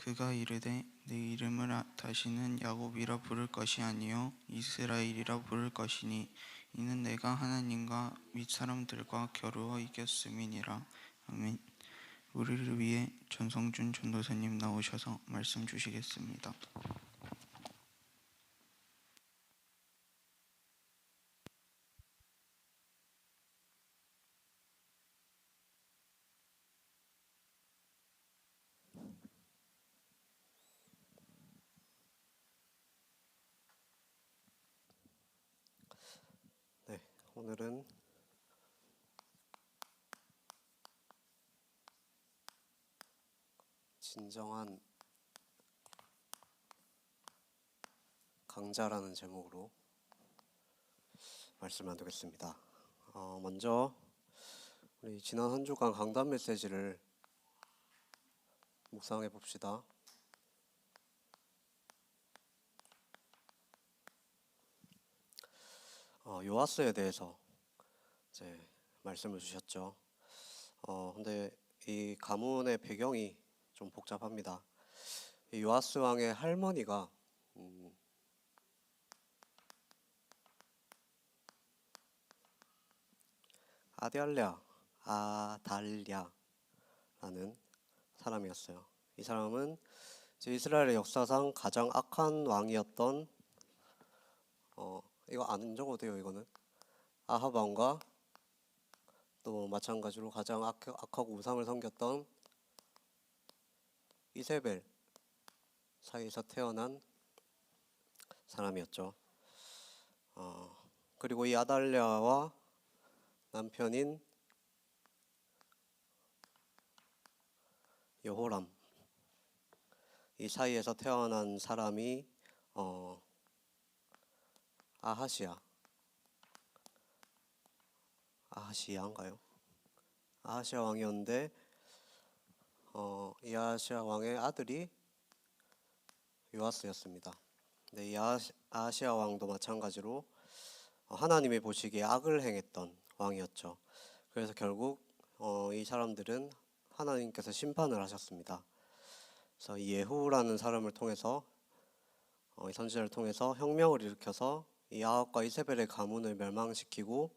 그가 이르되 내 이름을 다시는 야곱이라 부를 것이 아니요 이스라엘이라 부를 것이니 이는 내가 하나님과 윗 사람들과 겨루어 이겼음이니라. 아멘. 우리를 위해 전성준 전도사님 나오셔서 말씀 주시겠습니다. 네, 오늘은 진정한 강자라는 제목으로 말씀을 나누겠습니다. 먼저 우리 지난 한 주간 강단 메시지를 묵상해 봅시다. 요아스에 대해서 이제 말씀을 주셨죠. 근데 이 가문의 배경이 좀 복잡합니다. 이 요아스 왕의 할머니가 아달랴라는 사람이었어요. 이 사람은 이제 이스라엘의 역사상 가장 악한 왕이었던 이거 안 적어도 돼요. 이거는 아합 왕과 또 마찬가지로 가장 악하고 우상을 섬겼던 이세벨 사이에서 태어난 사람이었죠. 그리고 이 아달랴와 남편인 여호람 이 사이에서 태어난 사람이 아하시야인가요? 아하시야 왕이었는데 이 아하시야 왕의 아들이 요아스였습니다. 네, 이 아하시야 왕도 마찬가지로 하나님이 보시기에 악을 행했던 왕이었죠. 그래서 결국 이 사람들은 하나님께서 심판을 하셨습니다. 그래서 이 예후라는 사람을 통해서 이 선지자를 통해서 혁명을 일으켜서 이 아합과 이세벨의 가문을 멸망시키고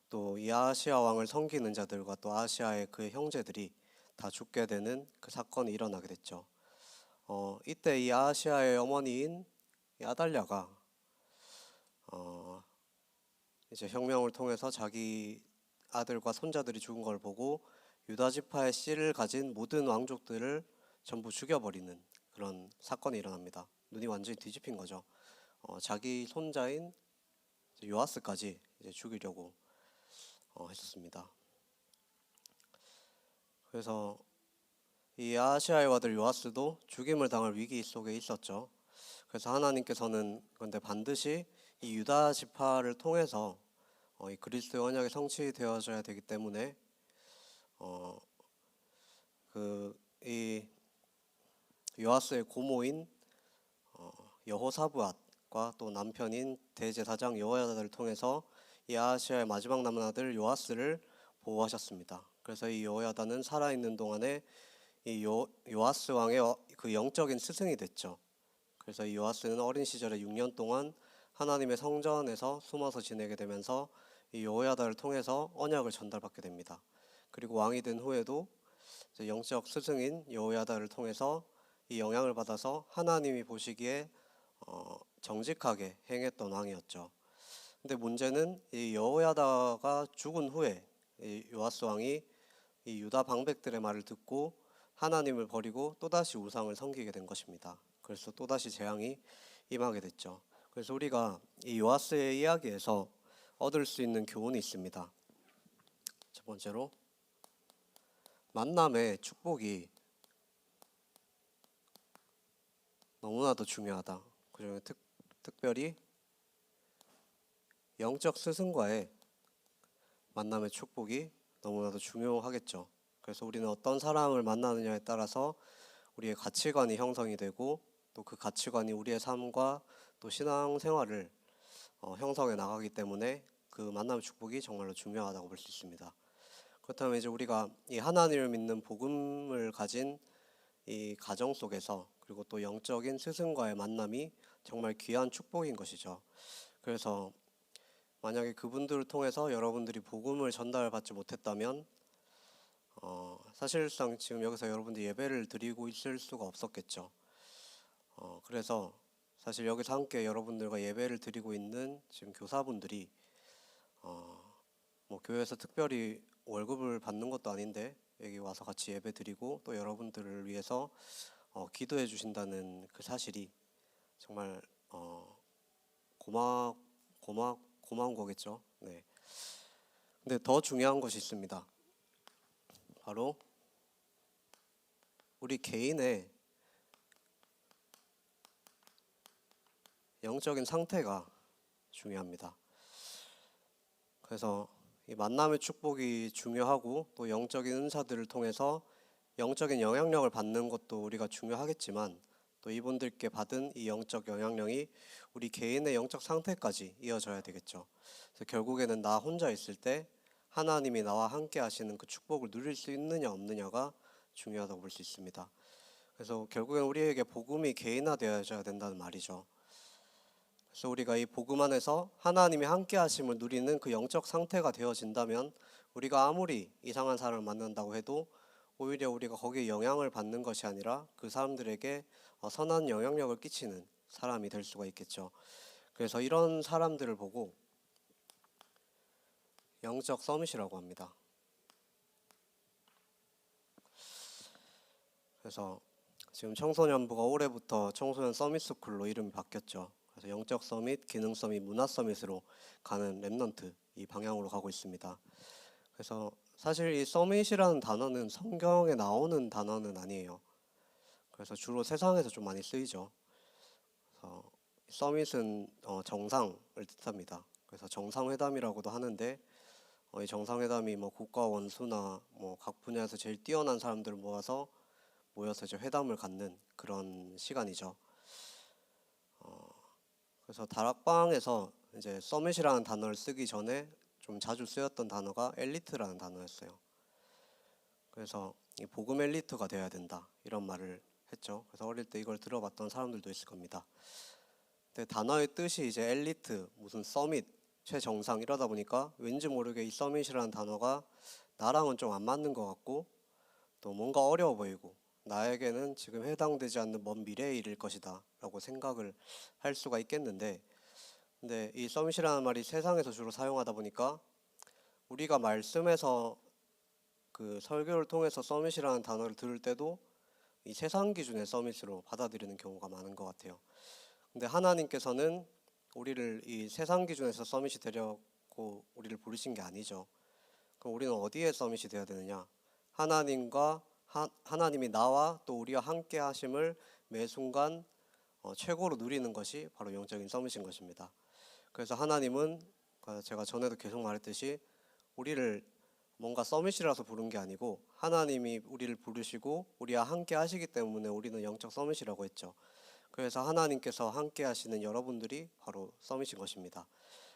또 이 아하시야 왕을 섬기는 자들과 또 아하시야의 그의 형제들이 다 죽게 되는 그 사건이 일어나게 됐죠. 이때 이 아하시야의 어머니인 이 아달랴가 이제 혁명을 통해서 자기 아들과 손자들이 죽은 걸 보고 유다 지파의 씨를 가진 모든 왕족들을 전부 죽여버리는 그런 사건이 일어납니다. 눈이 완전히 뒤집힌 거죠. 자기 손자인 요아스까지 이제 죽이려고 했었습니다. 그래서 이 아하시야의 아들 요아스도 죽임을 당할 위기 속에 있었죠. 그래서 하나님께서는 그런데 반드시 이 유다 지파를 통해서 이 그리스도의 언약이 성취되어져야 되기 때문에 이 요아스의 고모인 여호사브앗과 또 남편인 대제사장 여호야다를 통해서 이 아하시야의 마지막 남은 아들 요아스를 보호하셨습니다. 그래서 이 여호야다는 살아있는 동안에 이 요아스 왕의 그 영적인 스승이 됐죠. 그래서 이 요아스는 어린 시절에 6년 동안 하나님의 성전에서 숨어서 지내게 되면서 이 여호야다를 통해서 언약을 전달받게 됩니다. 그리고 왕이 된 후에도 영적 스승인 여호야다를 통해서 이 영향을 받아서 하나님이 보시기에 정직하게 행했던 왕이었죠. 근데 문제는 이 여호야다가 죽은 후에 이 요아스 왕이 이 유다 방백들의 말을 듣고 하나님을 버리고 또다시 우상을 섬기게 된 것입니다. 그래서 또다시 재앙이 임하게 됐죠. 그래서 우리가 이 요아스의 이야기에서 얻을 수 있는 교훈이 있습니다. 첫 번째로 만남의 축복이 너무나도 중요하다. 그리고 특별히 영적 스승과의 만남의 축복이 너무나도 중요하겠죠. 그래서 우리는 어떤 사람을 만나느냐에 따라서 우리의 가치관이 형성이 되고 또 그 가치관이 우리의 삶과 또 신앙생활을 형성해 나가기 때문에 그 만남의 축복이 정말로 중요하다고 볼 수 있습니다. 그렇다면 이제 우리가 이 하나님을 믿는 복음을 가진 이 가정 속에서 그리고 또 영적인 스승과의 만남이 정말 귀한 축복인 것이죠. 그래서 만약에 그분들을 통해서 여러분들이 복음을 전달받지 못했다면 사실상 지금 여기서 여러분들이 예배를 드리고 있을 수가 없었겠죠. 그래서 사실 여기서 함께 여러분들과 예배를 드리고 있는 지금 교사분들이 뭐 교회에서 특별히 월급을 받는 것도 아닌데 여기 와서 같이 예배 드리고 또 여러분들을 위해서 기도해 주신다는 그 사실이 정말 고마운 거겠죠. 네. 근데 더 중요한 것이 있습니다. 바로 우리 개인의 영적인 상태가 중요합니다. 그래서 이 만남의 축복이 중요하고 또 영적인 은사들을 통해서 영적인 영향력을 받는 것도 우리가 중요하겠지만 또 이분들께 받은 이 영적 영향력이 우리 개인의 영적 상태까지 이어져야 되겠죠. 그래서 결국에는 나 혼자 있을 때 하나님이 나와 함께 하시는 그 축복을 누릴 수 있느냐 없느냐가 중요하다고 볼 수 있습니다. 그래서 결국엔 우리에게 복음이 개인화되어야 된다는 말이죠. 그래서 우리가 이 복음 안에서 하나님이 함께 하심을 누리는 그 영적 상태가 되어진다면 우리가 아무리 이상한 사람을 만난다고 해도 오히려 우리가 거기에 영향을 받는 것이 아니라 그 사람들에게 선한 영향력을 끼치는 사람이 될 수가 있겠죠. 그래서 이런 사람들을 보고 영적 서밋이라고 합니다. 그래서 지금 청소년부가 올해부터 청소년 서밋 스쿨로 이름이 바뀌었죠. 그래서 영적 서밋, 기능 서밋, 문화 서밋으로 가는 랩넌트 이 방향으로 가고 있습니다. 그래서 사실 이 서밋이라는 단어는 성경에 나오는 단어는 아니에요. 그래서 주로 세상에서 좀 많이 쓰이죠. 그래서 서밋은 정상을 뜻합니다. 그래서 정상회담이라고도 하는데 이 정상회담이 뭐 국가 원수나 뭐 각 분야에서 제일 뛰어난 사람들을 모여서 이제 회담을 갖는 그런 시간이죠. 그래서 다락방에서 이제 서밋이라는 단어를 쓰기 전에 좀 자주 쓰였던 단어가 엘리트라는 단어였어요. 그래서 이 복음 엘리트가 되어야 된다 이런 말을 했죠. 그래서 어릴 때 이걸 들어봤던 사람들도 있을 겁니다. 근데 단어의 뜻이 이제 엘리트, 무슨 서밋, 최정상 이러다 보니까 왠지 모르게 이 서밋이라는 단어가 나랑은 좀 안 맞는 것 같고 또 뭔가 어려워 보이고 나에게는 지금 해당되지 않는 먼 미래의 일일 것이다 라고 생각을 할 수가 있겠는데, 근데 이 서밋이라는 말이 세상에서 주로 사용하다 보니까 우리가 말씀에서 그 설교를 통해서 서밋이라는 단어를 들을 때도 이 세상 기준의 서밋으로 받아들이는 경우가 많은 것 같아요. 근데 하나님께서는 우리를 이 세상 기준에서 서밋이 되려고 우리를 부르신 게 아니죠. 그럼 우리는 어디에 서밋이 되어야 되느냐? 하나님이 나와 또 우리와 함께 하심을 매 순간 최고로 누리는 것이 바로 영적인 서밋인 것입니다. 그래서 하나님은 제가 전에도 계속 말했듯이 우리를 뭔가 서밋이라서 부른 게 아니고 하나님이 우리를 부르시고 우리와 함께 하시기 때문에 우리는 영적 서밋이라고 했죠. 그래서 하나님께서 함께 하시는 여러분들이 바로 서밋인 것입니다.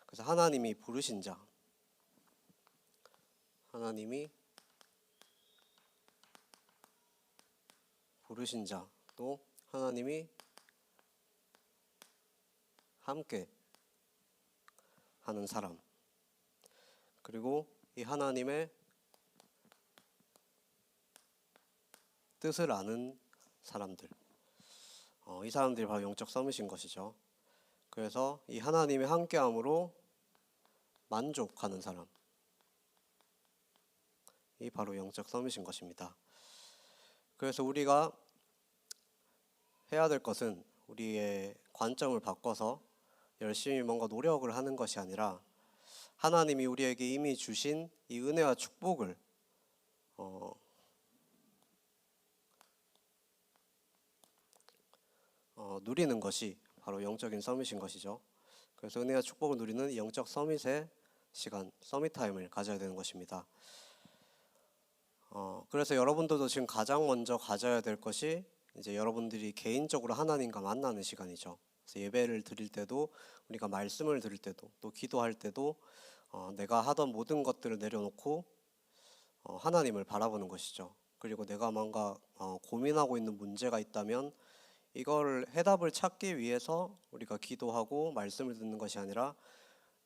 그래서 하나님이 부르신 자, 또 하나님이 함께 하는 사람, 그리고 이 하나님의 뜻을 아는 사람들, 이 사람들이 바로 영적 서밋인 것이죠. 그래서 이 하나님의 함께함으로 만족하는 사람, 이 바로 영적 서밋인 것입니다. 그래서 우리가 해야 될 것은 우리의 관점을 바꿔서 열심히 뭔가 노력을 하는 것이 아니라 하나님이 우리에게 이미 주신 이 은혜와 축복을 누리는 것이 바로 영적인 서밋인 것이죠. 그래서 은혜와 축복을 누리는 영적 서밋의 시간, 서밋 타임을 가져야 되는 것입니다. 그래서 여러분들도 지금 가장 먼저 가져야 될 것이 이제 여러분들이 개인적으로 하나님과 만나는 시간이죠. 그래서 예배를 드릴 때도 우리가 말씀을 드릴 때도 또 기도할 때도 내가 하던 모든 것들을 내려놓고 하나님을 바라보는 것이죠. 그리고 내가 뭔가 고민하고 있는 문제가 있다면 이걸 해답을 찾기 위해서 우리가 기도하고 말씀을 듣는 것이 아니라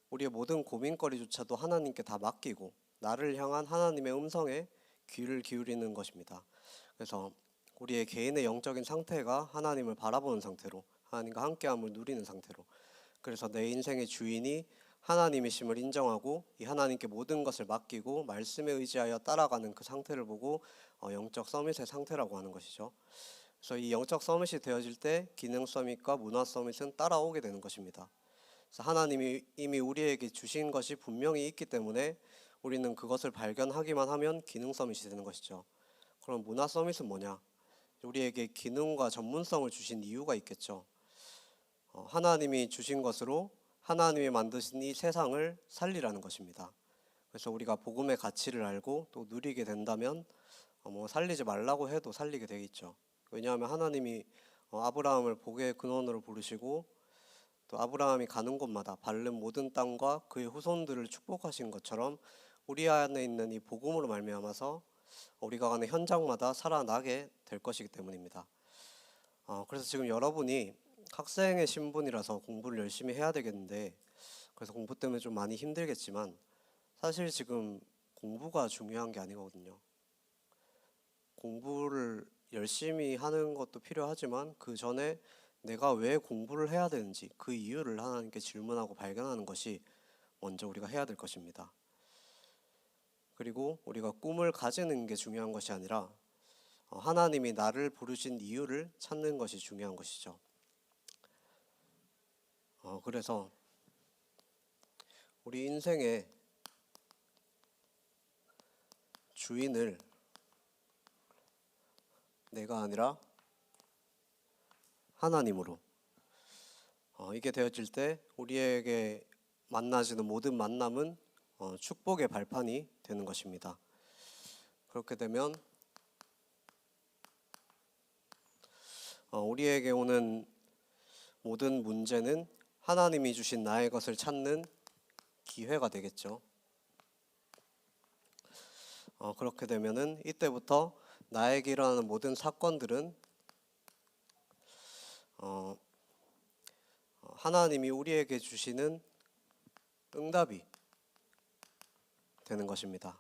우리의 모든 고민거리조차도 하나님께 다 맡기고 나를 향한 하나님의 음성에 귀를 기울이는 것입니다. 그래서 우리의 개인의 영적인 상태가 하나님을 바라보는 상태로, 하나님과 함께함을 누리는 상태로, 그래서 내 인생의 주인이 하나님이심을 인정하고 이 하나님께 모든 것을 맡기고 말씀에 의지하여 따라가는 그 상태를 보고 영적 서밋의 상태라고 하는 것이죠. 그래서 이 영적 서밋이 되어질 때 기능 서밋과 문화 서밋은 따라오게 되는 것입니다. 그래서 하나님이 이미 우리에게 주신 것이 분명히 있기 때문에 우리는 그것을 발견하기만 하면 기능 서밋이 되는 것이죠. 그럼 문화 서밋은 뭐냐? 우리에게 기능과 전문성을 주신 이유가 있겠죠. 하나님이 주신 것으로 하나님이 만드신 이 세상을 살리라는 것입니다. 그래서 우리가 복음의 가치를 알고 또 누리게 된다면 뭐 살리지 말라고 해도 살리게 되겠죠. 왜냐하면 하나님이 아브라함을 복의 근원으로 부르시고 또 아브라함이 가는 곳마다 밟는 모든 땅과 그의 후손들을 축복하신 것처럼 우리 안에 있는 이 복음으로 말미암아서 우리가 가는 현장마다 살아나게 될 것이기 때문입니다. 그래서 지금 여러분이 학생의 신분이라서 공부를 열심히 해야 되겠는데, 그래서 공부 때문에 좀 많이 힘들겠지만 사실 지금 공부가 중요한 게 아니거든요. 공부를 열심히 하는 것도 필요하지만 그 전에 내가 왜 공부를 해야 되는지 그 이유를 하나님께 질문하고 발견하는 것이 먼저 우리가 해야 될 것입니다. 그리고 우리가 꿈을 가지는 게 중요한 것이 아니라 하나님이 나를 부르신 이유를 찾는 것이 중요한 것이죠. 그래서 우리 인생의 주인을 내가 아니라 하나님으로 이게 되어질 때 우리에게 만나지는 모든 만남은 축복의 발판이 되는 것입니다. 그렇게 되면 우리에게 오는 모든 문제는 하나님이 주신 나의 것을 찾는 기회가 되겠죠. 그렇게 되면은 이때부터 나에게 일어나는 모든 사건들은 하나님이 우리에게 주시는 응답이 되는 것입니다.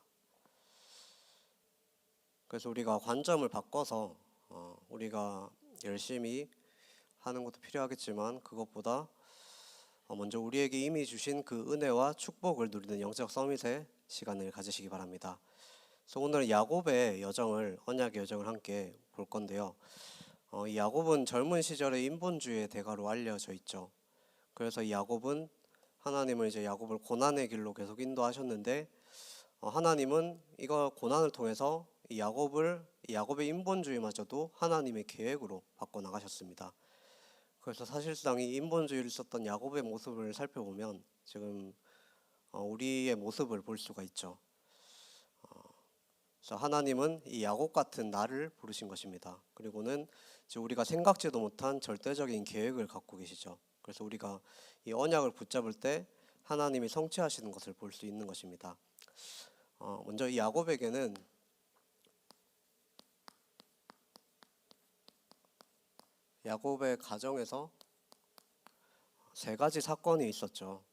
그래서 우리가 관점을 바꿔서 우리가 열심히 하는 것도 필요하겠지만 그것보다 먼저 우리에게 이미 주신 그 은혜와 축복을 누리는 영적 서밋의 시간을 가지시기 바랍니다. 그래서 오늘 야곱의 여정을, 언약의 여정을 함께 볼 건데요. 이 야곱은 젊은 시절에 인본주의의 대가로 알려져 있죠. 그래서 이 야곱은 하나님은 이제 야곱을 고난의 길로 계속 인도하셨는데 하나님은 이거 고난을 통해서 이 야곱의 인본주의마저도 하나님의 계획으로 바꿔 나가셨습니다. 그래서 사실상 이 인본주의를 썼던 야곱의 모습을 살펴보면 지금 우리의 모습을 볼 수가 있죠. 그래서 하나님은 이 야곱 같은 나를 부르신 것입니다. 그리고는 이제 우리가 생각지도 못한 절대적인 계획을 갖고 계시죠. 그래서 우리가 이 언약을 붙잡을 때 하나님이 성취하시는 것을 볼 수 있는 것입니다. 먼저 이 야곱에게는 야곱의 가정에서 세 가지 사건이 있었죠.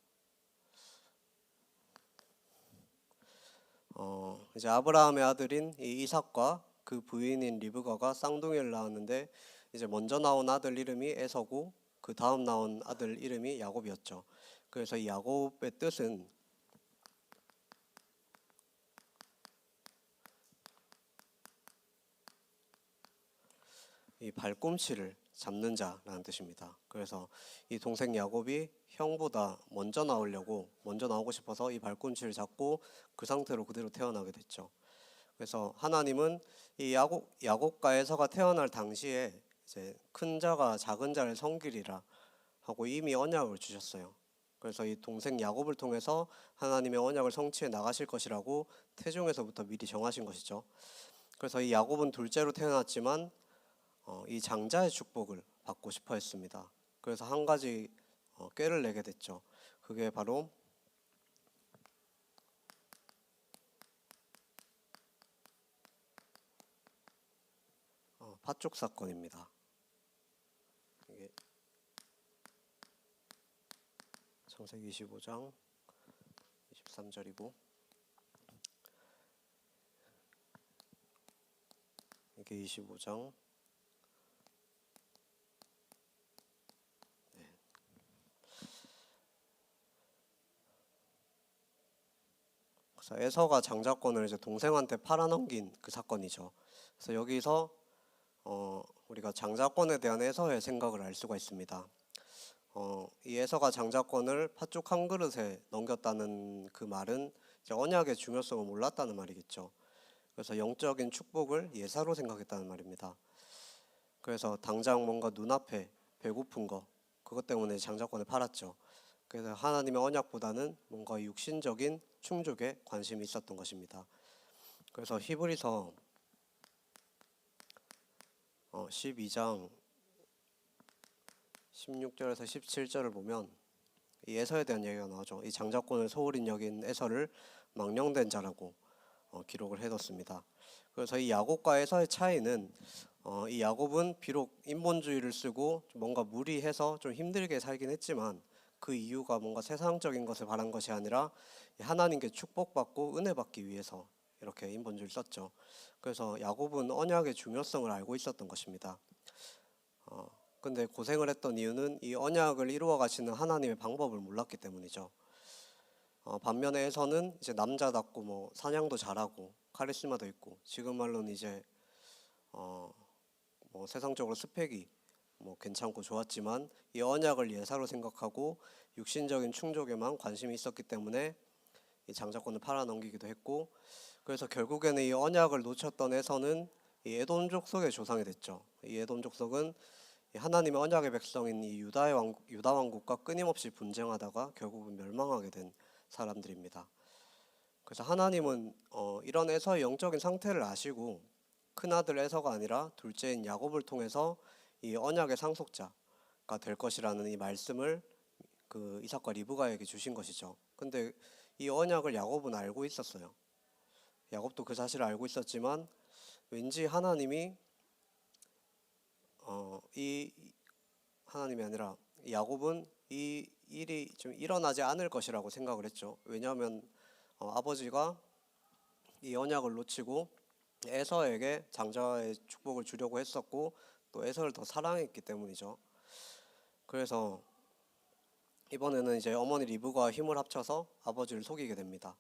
이제 아브라함의 아들인 이 이삭과 그 부인인 리브가가 쌍둥이를 낳았는데 이제 먼저 나온 아들 이름이 에서고 그 다음 나온 아들 이름이 야곱이었죠. 그래서 이 야곱의 뜻은 이 발꿈치를 잡는 자라는 뜻입니다. 그래서 이 동생 야곱이 형보다 먼저 나오고 싶어서 이 발꿈치를 잡고 그 상태로 그대로 태어나게 됐죠. 그래서 하나님은 이 야곱과 에서가 태어날 당시에 이제 큰 자가 작은 자를 섬기리라 하고 이미 언약을 주셨어요. 그래서 이 동생 야곱을 통해서 하나님의 언약을 성취해 나가실 것이라고 태중에서부터 미리 정하신 것이죠. 그래서 이 야곱은 둘째로 태어났지만 이 장자의 축복을 받고 싶어 했습니다. 그래서 한 가지 꾀를 내게 됐죠. 그게 바로 팥죽 사건입니다. 이게 창세기 25장 23절이고 이게 25장 그래서 에서가 장자권을 이제 동생한테 팔아넘긴 그 사건이죠. 그래서 여기서 우리가 장자권에 대한 에서의 생각을 알 수가 있습니다. 이 에서가 장자권을 팥죽 한 그릇에 넘겼다는 그 말은 이제 언약의 중요성을 몰랐다는 말이겠죠. 그래서 영적인 축복을 예사로 생각했다는 말입니다. 그래서 당장 뭔가 눈앞에 배고픈 거 그것 때문에 장자권을 팔았죠. 그래서 하나님의 언약보다는 뭔가 육신적인 충족에 관심이 있었던 것입니다. 그래서 히브리서 12장 16절에서 17절을 보면 이 에서에 대한 얘기가 나오죠. 이 장자권을 소홀히 여긴 에서를 망령된 자라고 기록을 해뒀습니다. 그래서 이 야곱과 에서의 차이는 이 야곱은 비록 인본주의를 쓰고 뭔가 무리해서 좀 힘들게 살긴 했지만 그 이유가 뭔가 세상적인 것을 바란 것이 아니라 하나님께 축복받고 은혜 받기 위해서 이렇게 인본주의를 썼죠. 그래서 야곱은 언약의 중요성을 알고 있었던 것입니다. 근데 고생을 했던 이유는 이 언약을 이루어 가시는 하나님의 방법을 몰랐기 때문이죠. 반면에 에서는 이제 남자답고 뭐 사냥도 잘하고 카리스마도 있고 지금 말로는 이제 뭐 세상적으로 스펙이 뭐 괜찮고 좋았지만 이 언약을 예사로 생각하고 육신적인 충족에만 관심이 있었기 때문에 이 장자권을 팔아넘기기도 했고 그래서 결국에는 이 언약을 놓쳤던 에서는 이 에돔 족속의 조상이 됐죠. 이 에돔 족속은 하나님의 언약의 백성인 이 유다 왕국과 끊임없이 분쟁하다가 결국은 멸망하게 된 사람들입니다. 그래서 하나님은 이런 에서의 영적인 상태를 아시고 큰아들 에서가 아니라 둘째인 야곱을 통해서 이 언약의 상속자가 될 것이라는 이 말씀을 그 이삭과 리브가에게 주신 것이죠. 근데 이 언약을 야곱은 알고 있었어요. 야곱도 그 사실을 알고 있었지만 왠지 하나님이 하나님이 아니라 야곱은 이 일이 좀 일어나지 않을 것이라고 생각을 했죠. 왜냐하면 아버지가 이 언약을 놓치고 에서에게 장자의 축복을 주려고 했었고 또 에서를 더 사랑했기 때문이죠. 그래서 이번에는 이제 어머니 리브가 힘을 합쳐서 아버지를 속이게 됩니다.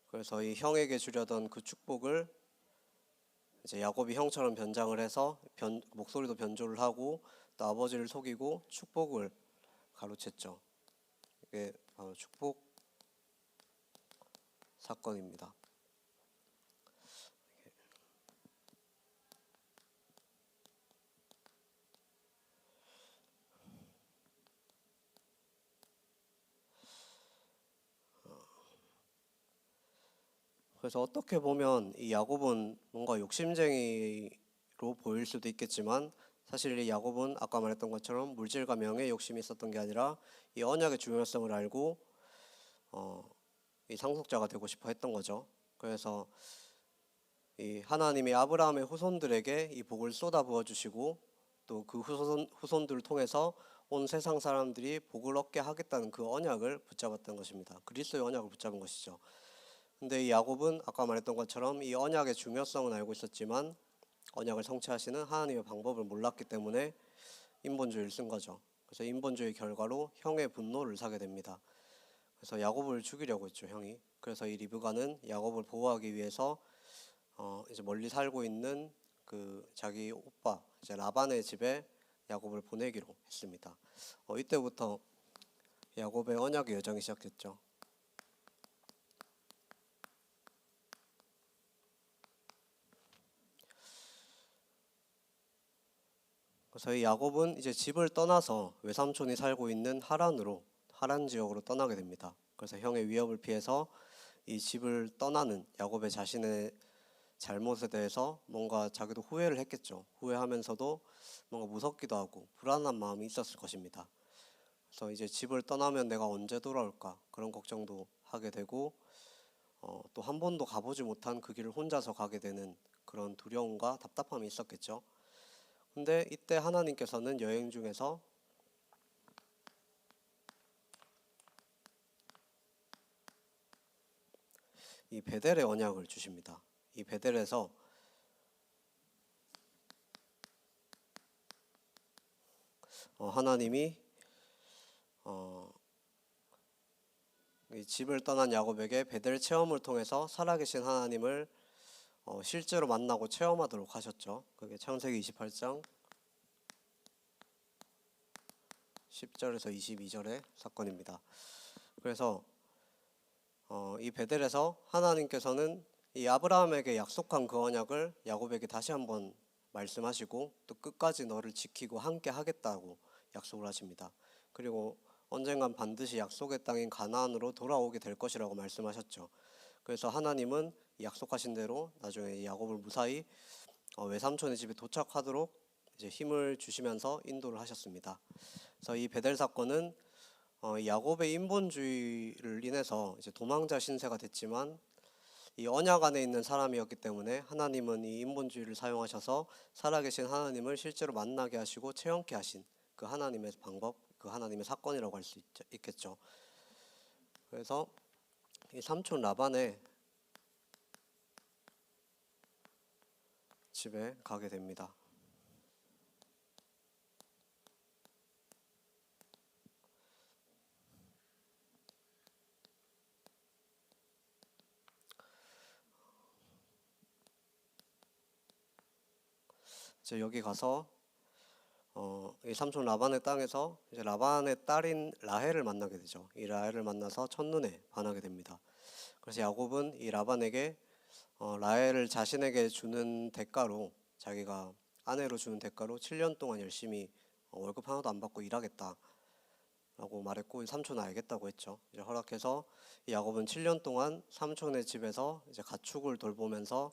그래서 이 형에게 주려던 그 축복을 이제 야곱이 형처럼 변장을 해서 목소리도 변조를 하고 또 아버지를 속이고 축복을 가로챘죠. 이게 바로 축복 사건입니다. 그래서 어떻게 보면 이 야곱은 뭔가 욕심쟁이로 보일 수도 있겠지만 사실 이 야곱은 아까 말했던 것처럼 물질과 명예에 욕심이 있었던 게 아니라 이 언약의 중요성을 알고 이 상속자가 되고 싶어 했던 거죠. 그래서 이 하나님이 아브라함의 후손들에게 이 복을 쏟아 부어 주시고 또 그 후손들을 통해서 온 세상 사람들이 복을 얻게 하겠다는 그 언약을 붙잡았던 것입니다. 그리스도의 언약을 붙잡은 것이죠. 근데 이 야곱은 아까 말했던 것처럼 이 언약의 중요성은 알고 있었지만 언약을 성취하시는 하나님의 방법을 몰랐기 때문에 인본주의를 쓴 거죠. 그래서 인본주의 결과로 형의 분노를 사게 됩니다. 그래서 야곱을 죽이려고 했죠, 형이. 그래서 이 리브가는 야곱을 보호하기 위해서 이제 멀리 살고 있는 그 자기 오빠 이제 라반의 집에 야곱을 보내기로 했습니다. 이때부터 야곱의 언약의 여정이 시작됐죠. 그래서 이 야곱은 이제 집을 떠나서 외삼촌이 살고 있는 하란 지역으로 떠나게 됩니다. 그래서 형의 위협을 피해서 이 집을 떠나는 야곱의 자신의 잘못에 대해서 뭔가 자기도 후회를 했겠죠. 후회하면서도 뭔가 무섭기도 하고 불안한 마음이 있었을 것입니다. 그래서 이제 집을 떠나면 내가 언제 돌아올까 그런 걱정도 하게 되고 또 한 번도 가보지 못한 그 길을 혼자서 가게 되는 그런 두려움과 답답함이 있었겠죠. 근데 이때 하나님께서는 여행 중에서 이 베델의 언약을 주십니다. 이 베델에서 하나님이 이 집을 떠난 야곱에게 베델 체험을 통해서 살아계신 하나님을 실제로 만나고 체험하도록 하셨죠. 그게 창세기 28장 10절에서 22절의 사건입니다. 그래서 이 베델에서 하나님께서는 이 아브라함에게 약속한 그 언약을 야곱에게 다시 한번 말씀하시고 또 끝까지 너를 지키고 함께 하겠다고 약속을 하십니다. 그리고 언젠간 반드시 약속의 땅인 가나안으로 돌아오게 될 것이라고 말씀하셨죠. 그래서 하나님은 약속하신 대로 나중에 야곱을 무사히 외삼촌의 집에 도착하도록 이제 힘을 주시면서 인도를 하셨습니다. 그래서 이 베델 사건은 야곱의 인본주의를 인해서 이제 도망자 신세가 됐지만 이 언약 안에 있는 사람이었기 때문에 하나님은 이 인본주의를 사용하셔서 살아계신 하나님을 실제로 만나게 하시고 체험케 하신 그 하나님의 방법, 그 하나님의 사건이라고 할 수 있겠죠. 그래서 이 삼촌 라반의 집에 가게 됩니다. 이제 여기 가서 이 삼촌 라반의 땅에서 이제 라반의 딸인 라헬을 만나게 되죠. 이 라헬을 만나서 첫눈에 반하게 됩니다. 그래서 야곱은 이 라반에게 라헬을 자신에게 주는 대가로, 자기가 아내로 주는 대가로 7년 동안 열심히 월급 하나도 안 받고 일하겠다 라고 말했고, 이 삼촌은 알겠다고 했죠. 이제 허락해서 이 야곱은 7년 동안 삼촌의 집에서 이제 가축을 돌보면서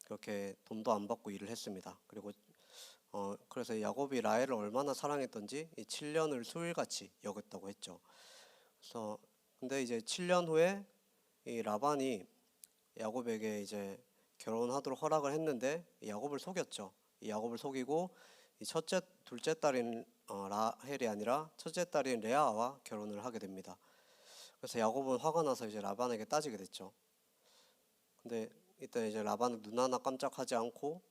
그렇게 돈도 안 받고 일을 했습니다. 그리고 그래서 야곱이 라헬을 얼마나 사랑했던지 이 7년을 수일같이 여겼다고 했죠. 그래서 근데 이제 7년 후에 이 라반이 야곱에게 이제 결혼하도록 허락을 했는데 이 야곱을 속였죠. 이 야곱을 속이고 이 둘째 딸인 라헬이 아니라 첫째 딸인 레아와 결혼을 하게 됩니다. 그래서 야곱은 화가 나서 이제 라반에게 따지게 됐죠. 근데 이때 이제 라반은 눈 하나 깜짝하지 않고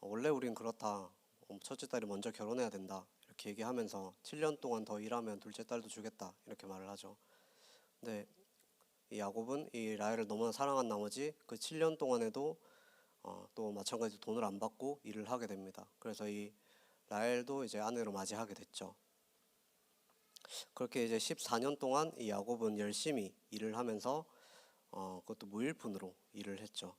원래 우린 그렇다. 첫째 딸이 먼저 결혼해야 된다. 이렇게 얘기하면서 7년 동안 더 일하면 둘째 딸도 주겠다. 이렇게 말을 하죠. 근데 이 야곱은 이 라헬을 너무나 사랑한 나머지 그 7년 동안에도 또 마찬가지로 돈을 안 받고 일을 하게 됩니다. 그래서 이 라헬도 이제 아내로 맞이하게 됐죠. 그렇게 이제 14년 동안 이 야곱은 열심히 일을 하면서 그것도 무일푼으로 일을 했죠.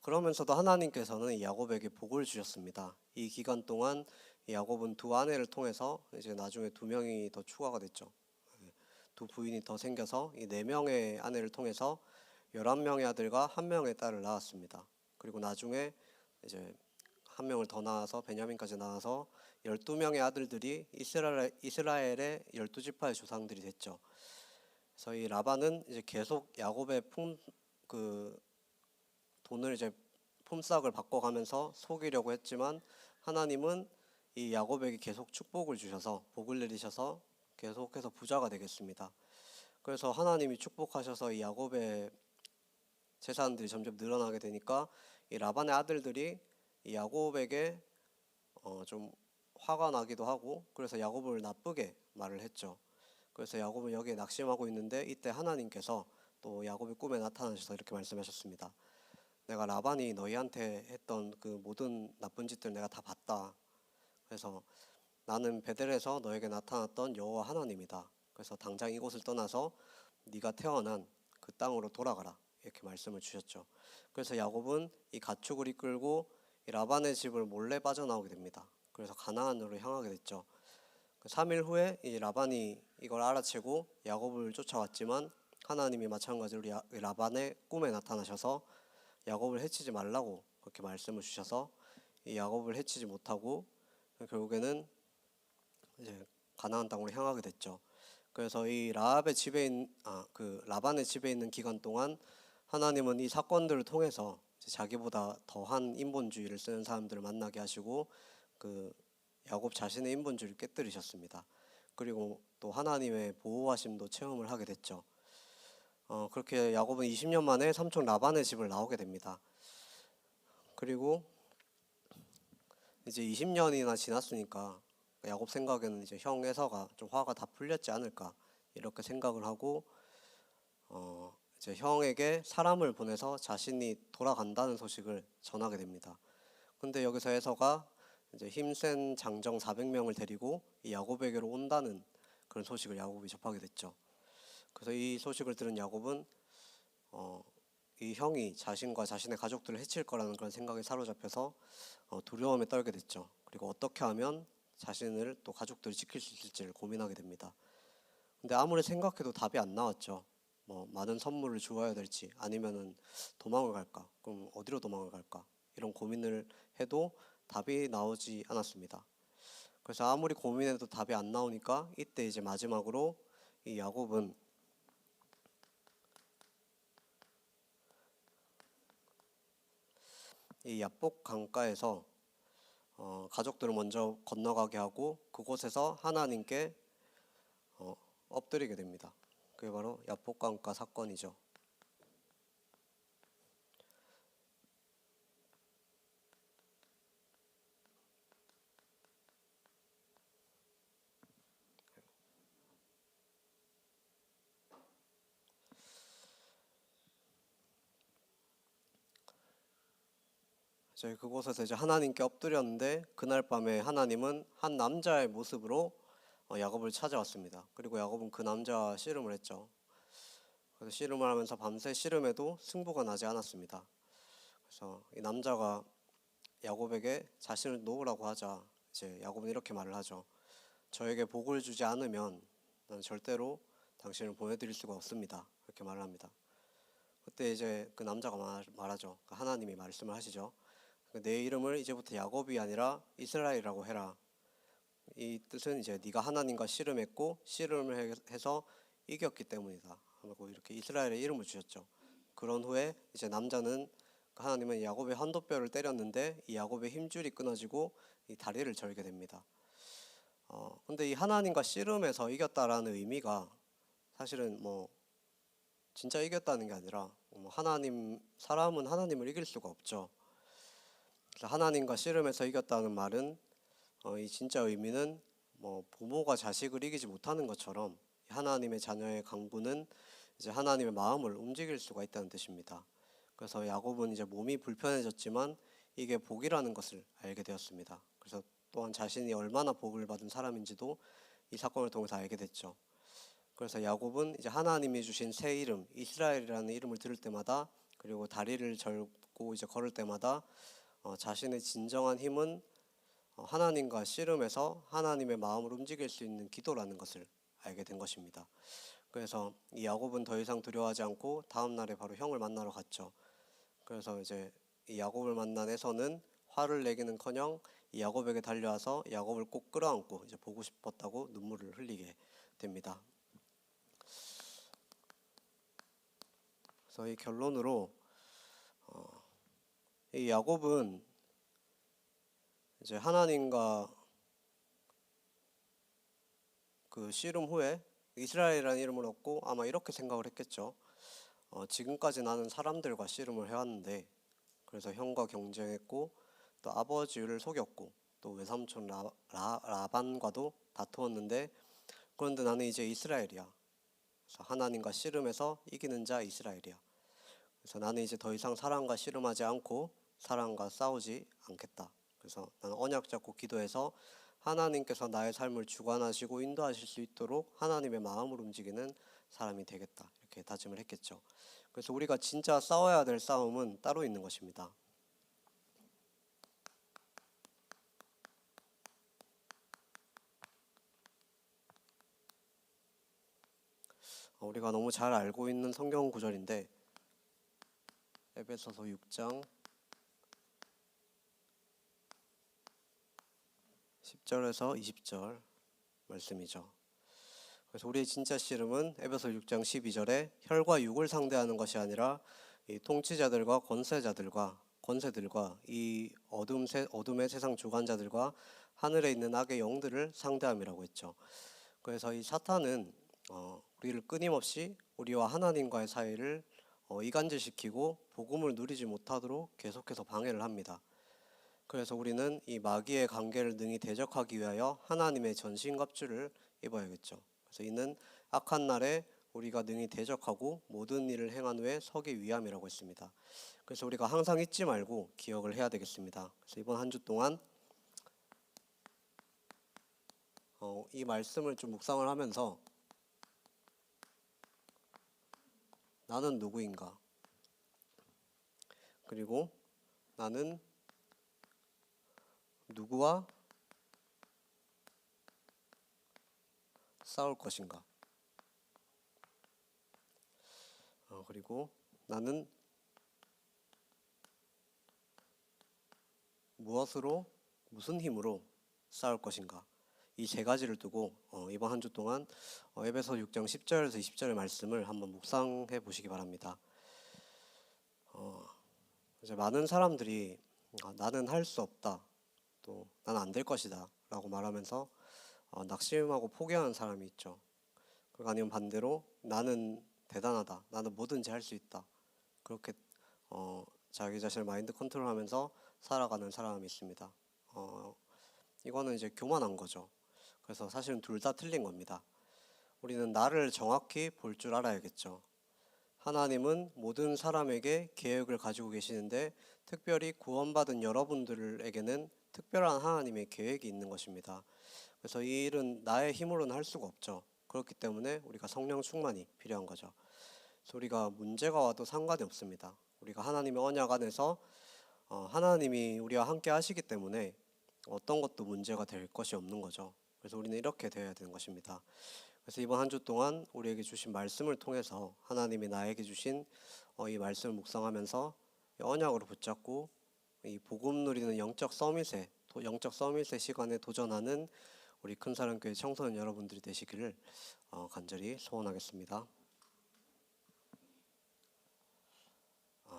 그러면서도 하나님께서는 이 야곱에게 복을 주셨습니다. 이 기간 동안 이 야곱은 두 아내를 통해서 이제 나중에 두 명이 더 추가가 됐죠. 두 부인이 더 생겨서 이 네 명의 아내를 통해서 11명의 아들과 한 명의 딸을 낳았습니다. 그리고 나중에 이제 한 명을 더 낳아서 베냐민까지 낳아서 12명의 아들들이 이스라엘의 12지파의 조상들이 됐죠. 그래서 이 라반은 이제 계속 야곱의 돈을 이제 품삯을 바꿔가면서 속이려고 했지만 하나님은 이 야곱에게 계속 축복을 주셔서 복을 내리셔서 계속해서 부자가 되겠습니다. 그래서 하나님이 축복하셔서 이 야곱의 재산들이 점점 늘어나게 되니까 이 라반의 아들들이 이 야곱에게 좀 화가 나기도 하고, 그래서 야곱을 나쁘게 말을 했죠. 그래서 야곱은 여기에 낙심하고 있는데 이때 하나님께서 또 야곱의 꿈에 나타나셔서 이렇게 말씀하셨습니다. 내가 라반이 너희한테 했던 그 모든 나쁜 짓들 내가 다 봤다. 그래서 나는 베델에서 너에게 나타났던 여호와 하나님이다. 그래서 당장 이곳을 떠나서 네가 태어난 그 땅으로 돌아가라. 이렇게 말씀을 주셨죠. 그래서 야곱은 이 가축을 이끌고 이 라반의 집을 몰래 빠져나오게 됩니다. 그래서 가나안으로 향하게 됐죠. 3일 후에 이 라반이 이걸 알아채고 야곱을 쫓아왔지만 하나님이 마찬가지로 라반의 꿈에 나타나셔서 야곱을 해치지 말라고 그렇게 말씀을 주셔서 이 야곱을 해치지 못하고 결국에는 이제 가나안 땅으로 향하게 됐죠. 그래서 이 라반의 집에 있는 기간 동안 하나님은 이 사건들을 통해서 자기보다 더한 인본주의를 쓰는 사람들을 만나게 하시고 그 야곱 자신의 인본주의를 깨뜨리셨습니다. 그리고 또 하나님의 보호하심도 체험을 하게 됐죠. 그렇게 야곱은 20년 만에 삼촌 라반의 집을 나오게 됩니다. 그리고 이제 20년이나 지났으니까 야곱 생각에는 이제 형 에서가 좀 화가 다 풀렸지 않을까 이렇게 생각을 하고 이제 형에게 사람을 보내서 자신이 돌아간다는 소식을 전하게 됩니다. 근데 여기서 에서가 이제 힘센 장정 400명을 데리고 이 야곱에게로 온다는 그런 소식을 야곱이 접하게 됐죠. 그래서 이 소식을 들은 야곱은 이 형이 자신과 자신의 가족들을 해칠 거라는 그런 생각에 사로잡혀서 두려움에 떨게 됐죠. 그리고 어떻게 하면 자신을 또 가족들을 지킬 수 있을지를 고민하게 됩니다. 근데 아무리 생각해도 답이 안 나왔죠. 뭐 많은 선물을 주어야 될지 아니면은 도망을 갈까? 그럼 어디로 도망을 갈까? 이런 고민을 해도 답이 나오지 않았습니다. 그래서 아무리 고민해도 답이 안 나오니까 이때 이제 마지막으로 이 야곱은 이 야복 강가에서 가족들을 먼저 건너가게 하고 그곳에서 하나님께 엎드리게 됩니다. 그게 바로 야복 강가 사건이죠. 저희 그곳에서 이제 하나님께 엎드렸는데 그날 밤에 하나님은 한 남자의 모습으로 야곱을 찾아왔습니다. 그리고 야곱은 그 남자와 씨름을 했죠. 그래서 씨름을 하면서 밤새 씨름해도 승부가 나지 않았습니다. 그래서 이 남자가 야곱에게 자신을 놓으라고 하자 이제 야곱은 이렇게 말을 하죠. 저에게 복을 주지 않으면 난 절대로 당신을 보내드릴 수가 없습니다. 이렇게 말을 합니다. 그때 이제 그 남자가 말하죠. 하나님이 말씀을 하시죠. 내 이름을 이제부터 야곱이 아니라 이스라엘이라고 해라. 이 뜻은 이제 네가 하나님과 씨름했고 씨름을 해서 이겼기 때문이다. 하고 이렇게 이스라엘의 이름을 주셨죠. 그런 후에 이제 남자는 하나님은 야곱의 환도뼈를 때렸는데 이 야곱의 힘줄이 끊어지고 이 다리를 절게 됩니다. 근데 이 하나님과 씨름해서 이겼다라는 의미가 사실은 뭐 진짜 이겼다는 게 아니라 사람은 하나님을 이길 수가 없죠. 그래서 하나님과 씨름해서 이겼다는 말은 이 진짜 의미는 뭐 부모가 자식을 이기지 못하는 것처럼 하나님의 자녀의 강구는 이제 하나님의 마음을 움직일 수가 있다는 뜻입니다. 그래서 야곱은 이제 몸이 불편해졌지만 이게 복이라는 것을 알게 되었습니다. 그래서 또한 자신이 얼마나 복을 받은 사람인지도 이 사건을 통해서 알게 됐죠. 그래서 야곱은 이제 하나님이 주신 새 이름 이스라엘이라는 이름을 들을 때마다 그리고 다리를 절고 이제 걸을 때마다 자신의 진정한 힘은 하나님과 씨름해서 하나님의 마음을 움직일 수 있는 기도라는 것을 알게 된 것입니다. 그래서 이 야곱은 더 이상 두려워하지 않고 다음 날에 바로 형을 만나러 갔죠. 그래서 이제 이 야곱을 만난 에서는 화를 내기는커녕 이 야곱에게 달려와서 야곱을 꼭 끌어안고 이제 보고 싶었다고 눈물을 흘리게 됩니다. 그래서 이 결론으로 이 야곱은 이제 하나님과 그 씨름 후에 이스라엘이라는 이름을 얻고 아마 이렇게 생각을 했겠죠. 지금까지 나는 사람들과 씨름을 해왔는데 그래서 형과 경쟁했고 또 아버지를 속였고 또 외삼촌 라반과도 다투었는데 그런데 나는 이제 이스라엘이야. 그래서 하나님과 씨름해서 이기는 자 이스라엘이야. 그래서 나는 이제 더 이상 사람과 씨름하지 않고 사람과 싸우지 않겠다. 그래서 나는 언약 잡고 기도해서 하나님께서 나의 삶을 주관하시고 인도하실 수 있도록 하나님의 마음을 움직이는 사람이 되겠다. 이렇게 다짐을 했겠죠. 그래서 우리가 진짜 싸워야 될 싸움은 따로 있는 것입니다. 우리가 너무 잘 알고 있는 성경 구절인데 에베소서 6장 10절에서 20절 말씀이죠. 그래서 우리의 진짜 씨름은 에베소 6장 12절에 혈과 육을 상대하는 것이 아니라 이 통치자들과 권세들과 이 어둠의 세상 주관자들과 하늘에 있는 악의 영들을 상대함이라고 했죠. 그래서 이 사탄은 우리를 끊임없이 우리와 하나님과의 사이를 이간질시키고 복음을 누리지 못하도록 계속해서 방해를 합니다. 그래서 우리는 이 마귀의 관계를 능히 대적하기 위하여 하나님의 전신갑주를 입어야겠죠. 그래서 이는 악한 날에 우리가 능히 대적하고 모든 일을 행한 후에 서기 위함이라고 했습니다. 그래서 우리가 항상 잊지 말고 기억을 해야 되겠습니다. 그래서 이번 한 주 동안 이 말씀을 좀 묵상을 하면서 나는 누구인가? 그리고 나는 누구와 싸울 것인가? 그리고 나는 무슨 힘으로 싸울 것인가? 이 세 가지를 두고 이번 한 주 동안 에베소 6장 10절에서 20절의 말씀을 한번 묵상해 보시기 바랍니다. 이제 많은 사람들이 나는 할 수 없다, 또 나는 안 될 것이다 라고 말하면서 낙심하고 포기하는 사람이 있죠. 그리고 아니면 반대로 나는 대단하다, 나는 뭐든지 할 수 있다, 그렇게 자기 자신을 마인드 컨트롤하면서 살아가는 사람이 있습니다. 이거는 이제 교만한 거죠. 그래서 사실은 둘 다 틀린 겁니다. 우리는 나를 정확히 볼 줄 알아야겠죠. 하나님은 모든 사람에게 계획을 가지고 계시는데 특별히 구원받은 여러분들에게는 특별한 하나님의 계획이 있는 것입니다. 그래서 이 일은 나의 힘으로는 할 수가 없죠. 그렇기 때문에 우리가 성령 충만이 필요한 거죠. 그래서 우리가 문제가 와도 상관이 없습니다. 우리가 하나님의 언약 안에서 하나님이 우리와 함께 하시기 때문에 어떤 것도 문제가 될 것이 없는 거죠. 그래서 우리는 이렇게 되어야 되는 것입니다. 그래서 이번 한 주 동안 우리에게 주신 말씀을 통해서 하나님이 나에게 주신 이 말씀을 묵상하면서 이 언약으로 붙잡고 이 복음 누리는 영적 서밋의 시간에 도전하는 우리 큰사랑교회 청소년 여러분들이 되시기를 간절히 소원하겠습니다.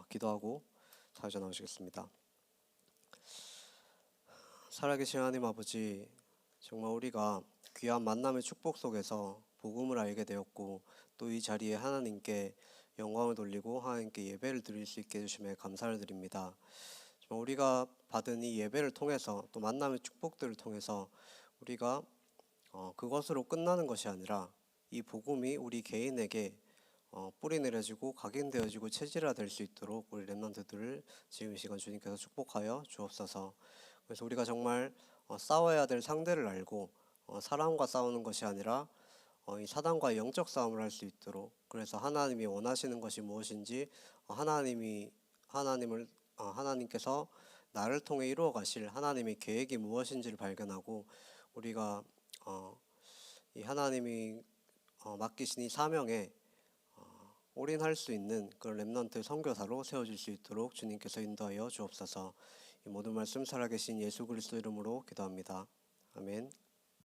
기도하고 사회자 나오시겠습니다. 살아계신 하나님 아버지, 정말 우리가 귀한 만남의 축복 속에서 복음을 알게 되었고 또 이 자리에 하나님께 영광을 돌리고 하나님께 예배를 드릴 수 있게 해주심에 감사를 드립니다. 정말 우리가 받은 이 예배를 통해서 또 만남의 축복들을 통해서 우리가 그것으로 끝나는 것이 아니라 이 복음이 우리 개인에게 뿌리 내려지고 각인되어지고 체질화될 수 있도록 우리 렘넌트들을 지금 이 시간 주님께서 축복하여 주옵소서. 그래서 우리가 정말 싸워야 될 상대를 알고 사람과 싸우는 것이 아니라 이 사단과의 영적 싸움을 할 수 있도록, 그래서 하나님이 원하시는 것이 무엇인지 하나님께서 나를 통해 이루어 가실 하나님의 계획이 무엇인지를 발견하고 우리가 이 하나님이 맡기신 이 사명에 올인할 수 있는 그런 렘넌트 선교사로 세워질 수 있도록 주님께서 인도하여 주옵소서. 이 모든 말씀 살아계신 예수 그리스도 이름으로 기도합니다. 아멘.